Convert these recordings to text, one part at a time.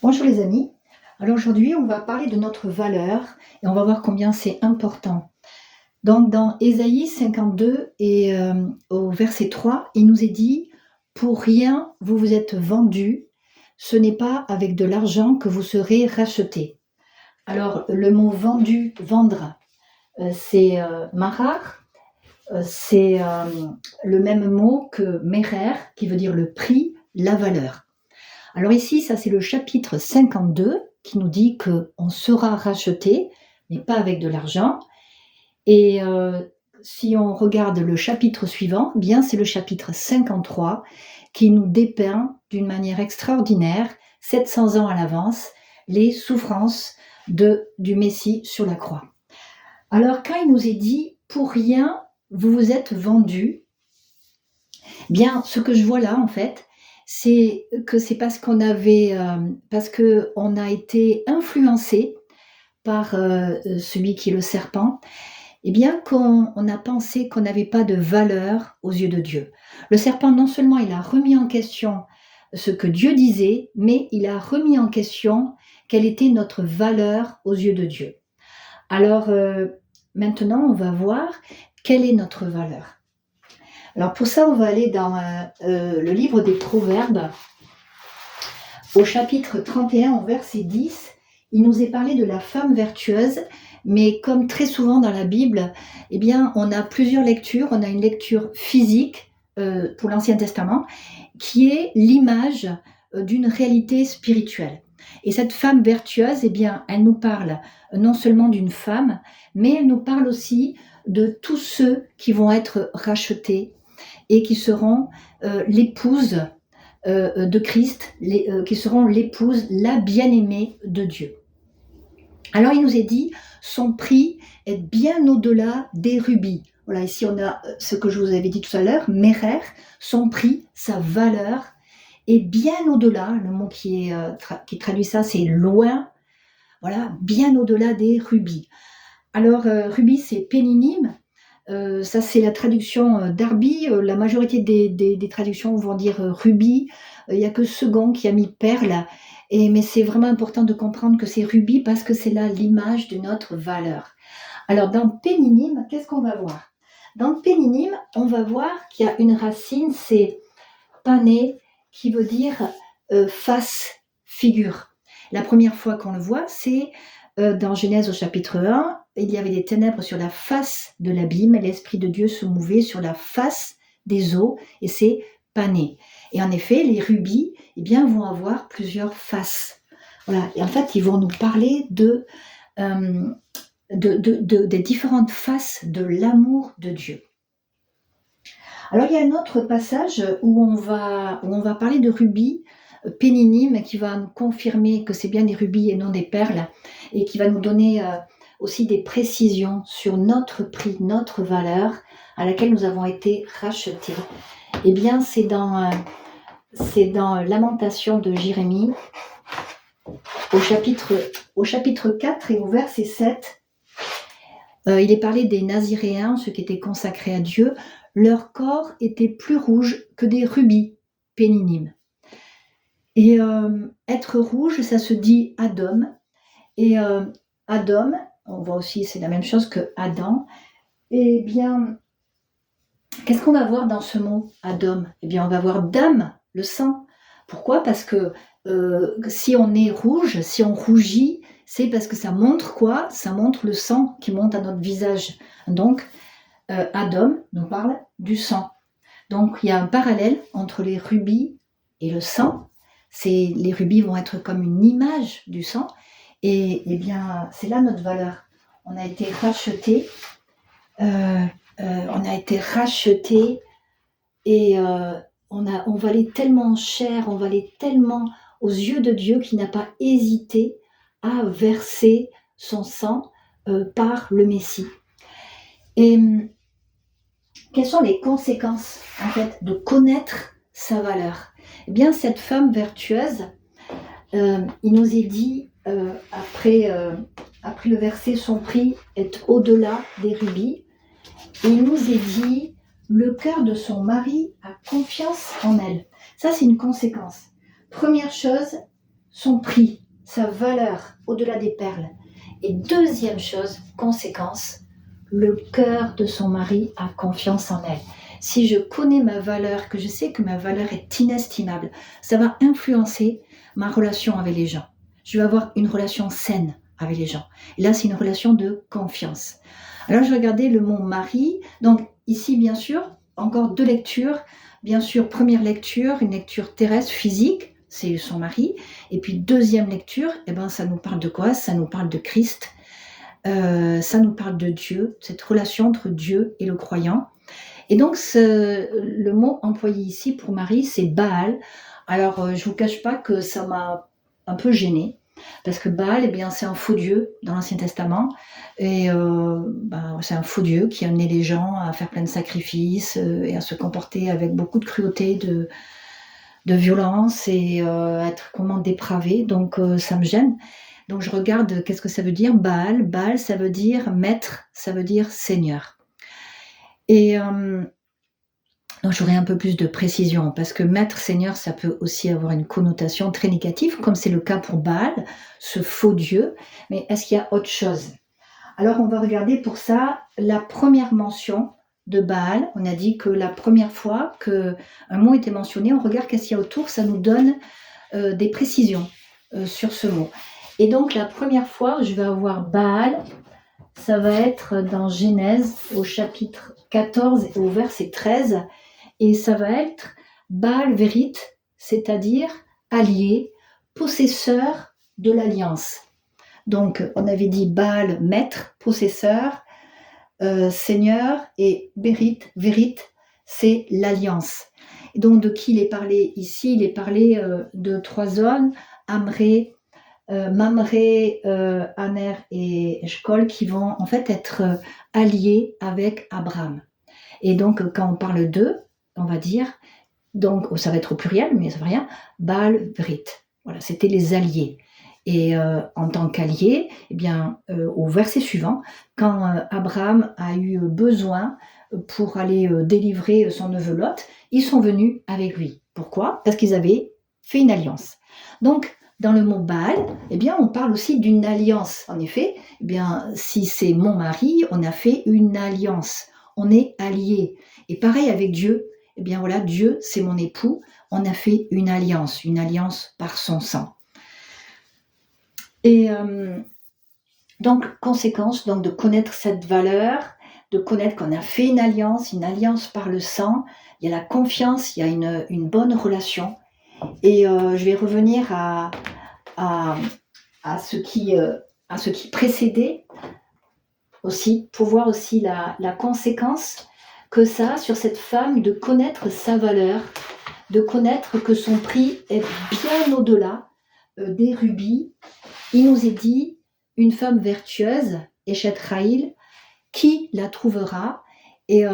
Bonjour les amis. Alors aujourd'hui, on va parler de notre valeur et on va voir combien c'est important. Donc dans Ésaïe 52 et au verset 3, il nous est dit: pour rien vous vous êtes vendus, ce n'est pas avec de l'argent que vous serez rachetés. Alors le mot vendu, vendre, c'est marar, c'est le même mot que merer qui veut dire le prix, la valeur. Alors ici, ça c'est le chapitre 52 qui nous dit qu'on sera racheté, mais pas avec de l'argent. Et si on regarde le chapitre suivant, bien c'est le chapitre 53 qui nous dépeint d'une manière extraordinaire, 700 ans à l'avance, les souffrances du Messie sur la croix. Alors quand il nous est dit, pour rien vous vous êtes vendus, bien ce que je vois là en fait, c'est que c'est parce qu'on a été influencé par celui qui est le serpent, et bien qu'on a pensé qu'on n'avait pas de valeur aux yeux de Dieu. Le serpent, non seulement il a remis en question ce que Dieu disait, mais il a remis en question quelle était notre valeur aux yeux de Dieu. Alors maintenant, on va voir quelle est notre valeur. Alors pour ça, on va aller dans le livre des Proverbes, au chapitre 31, au verset 10. Il nous est parlé de la femme vertueuse, mais comme très souvent dans la Bible, eh bien, on a plusieurs lectures. On a une lecture physique pour l'Ancien Testament, qui est l'image d'une réalité spirituelle. Et cette femme vertueuse, eh bien, elle nous parle non seulement d'une femme, mais elle nous parle aussi de tous ceux qui vont être rachetés et qui seront l'épouse de Christ, qui seront l'épouse, la bien-aimée de Dieu. Alors il nous est dit, son prix est bien au-delà des rubis. Voilà, ici on a ce que je vous avais dit tout à l'heure, merer, son prix, sa valeur, est bien au-delà, le mot qui traduit ça, c'est loin, voilà, bien au-delà des rubis. Alors rubis, c'est péninim. Ça c'est la traduction d'Arby. La majorité des traductions vont dire rubis. Il n'y a que second qui a mis perle. Mais c'est vraiment important de comprendre que c'est rubis parce que c'est là l'image de notre valeur. Alors dans péninim, qu'est-ce qu'on va voir? Dans péninim, on va voir qu'il y a une racine, c'est pané, qui veut dire face, figure. La première fois qu'on le voit, c'est dans Genèse au chapitre 1, il y avait des ténèbres sur la face de l'abîme, et l'Esprit de Dieu se mouvait sur la face des eaux, et c'est pané. Et en effet, les rubis eh bien, vont avoir plusieurs faces. Voilà. Et en fait, ils vont nous parler des différentes faces de l'amour de Dieu. Alors, il y a un autre passage où on va parler de rubis, péninim, qui va nous confirmer que c'est bien des rubis et non des perles, et qui va nous donner aussi des précisions sur notre prix, notre valeur à laquelle nous avons été rachetés. Eh bien, c'est dans Lamentation de Jérémie, au chapitre 4 et au verset 7. Il est parlé des Naziréens, ceux qui étaient consacrés à Dieu. Leur corps était plus rouge que des rubis, péninim. Et être rouge, ça se dit Adom. Et Adom, on voit aussi, c'est la même chose que Adam. Eh bien, qu'est-ce qu'on va voir dans ce mot Adom? Eh bien, on va voir dam, le sang. Pourquoi? Parce que si on est rouge, si on rougit, c'est parce que ça montre quoi? Ça montre le sang qui monte à notre visage. Donc, Adom nous parle du sang. Donc, il y a un parallèle entre les rubis et le sang. Les rubis vont être comme une image du sang. Et eh bien, c'est là notre valeur. On a été rachetés. Et on valait tellement cher, on valait tellement aux yeux de Dieu qu'il n'a pas hésité à verser son sang par le Messie. Et quelles sont les conséquences en fait de connaître sa valeur? Eh bien, cette femme vertueuse, il nous est dit après le verset, son prix est au-delà des rubis. Et il nous est dit, le cœur de son mari a confiance en elle. Ça, c'est une conséquence. Première chose, son prix, sa valeur au-delà des perles. Et deuxième chose, conséquence, le cœur de son mari a confiance en elle. Si je connais ma valeur, que je sais que ma valeur est inestimable, ça va influencer ma relation avec les gens. Je vais avoir une relation saine avec les gens. Et là, c'est une relation de confiance. Alors, je regardais le mot mari. Donc, ici, bien sûr, encore deux lectures. Bien sûr, première lecture, une lecture terrestre, physique, c'est son mari. Et puis, deuxième lecture, ça nous parle de quoi? Ça nous parle de Christ. Ça nous parle de Dieu, cette relation entre Dieu et le croyant. Et donc, le mot employé ici pour Marie, c'est Baal. Alors, je ne vous cache pas que ça m'a un peu gênée, parce que Baal, c'est un faux dieu dans l'Ancien Testament. Et c'est un faux dieu qui amenait les gens à faire plein de sacrifices et à se comporter avec beaucoup de cruauté, de violence et être comment dépravé. Donc, ça me gêne. Donc, je regarde qu'est-ce que ça veut dire Baal. Baal, ça veut dire maître, ça veut dire seigneur. Et donc j'aurai un peu plus de précision, parce que maître, seigneur, ça peut aussi avoir une connotation très négative, comme c'est le cas pour Baal, ce faux dieu. Mais est-ce qu'il y a autre chose? Alors on va regarder pour ça la première mention de Baal. On a dit que la première fois qu'un mot était mentionné, on regarde qu'est-ce qu'il y a autour, ça nous donne des précisions sur ce mot. Et donc la première fois où je vais avoir Baal, ça va être dans Genèse au chapitre 14 et au verset 13, et ça va être Baal Vérit, c'est-à-dire allié, possesseur de l'alliance. Donc on avait dit Baal, maître, possesseur, seigneur, et Vérit, c'est l'alliance. Et donc de qui il est parlé ici? Il est parlé de trois hommes, Amré, Mamré, Aner et Eshkol, qui vont en fait être alliés avec Abraham. Et donc quand on parle d'eux, on va dire, donc ça va être au pluriel, mais ça ne veut rien, Baal Vrit. Voilà, c'était les alliés. Et en tant qu'alliés, au verset suivant, quand Abraham a eu besoin pour aller délivrer son neveu Lot, ils sont venus avec lui. Pourquoi? Parce qu'ils avaient fait une alliance. Donc, dans le mot Baal, on parle aussi d'une alliance. En effet, si c'est mon mari, on a fait une alliance. On est alliés. Et pareil avec Dieu. Dieu, c'est mon époux. On a fait une alliance par son sang. Et donc, conséquence de connaître cette valeur, de connaître qu'on a fait une alliance par le sang. Il y a la confiance, il y a une bonne relation. Et je vais revenir à ce qui précédait aussi, pour voir aussi la conséquence que ça a sur cette femme de connaître sa valeur, de connaître que son prix est bien au-delà des rubis. Il nous est dit, une femme vertueuse, Eshet Raïl, qui la trouvera? Et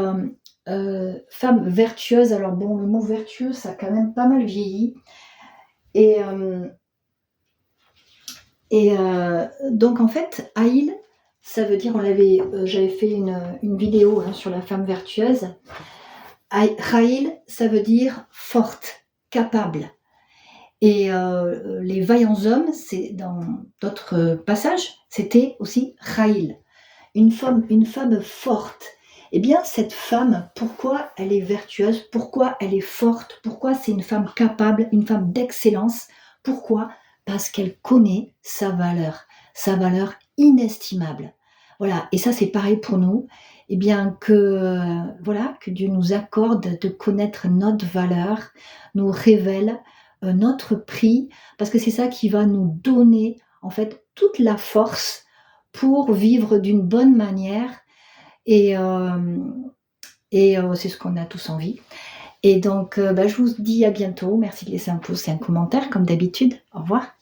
femme vertueuse, alors bon, le mot vertueux, ça a quand même pas mal vieilli. Et donc en fait, Haïl, ça veut dire, j'avais fait une vidéo sur la femme vertueuse. Haïl, ça veut dire forte, capable. Et les vaillants hommes, c'est dans d'autres passages, c'était aussi Haïl, une femme forte. Cette femme, pourquoi elle est vertueuse? Pourquoi elle est forte? Pourquoi c'est une femme capable, une femme d'excellence? Pourquoi? Parce qu'elle connaît sa valeur inestimable. Voilà, et ça c'est pareil pour nous. Que Dieu nous accorde de connaître notre valeur, nous révèle notre prix, parce que c'est ça qui va nous donner en fait toute la force pour vivre d'une bonne manière. Et c'est ce qu'on a tous envie. Et donc, je vous dis à bientôt. Merci de laisser un pouce et un commentaire, comme d'habitude. Au revoir.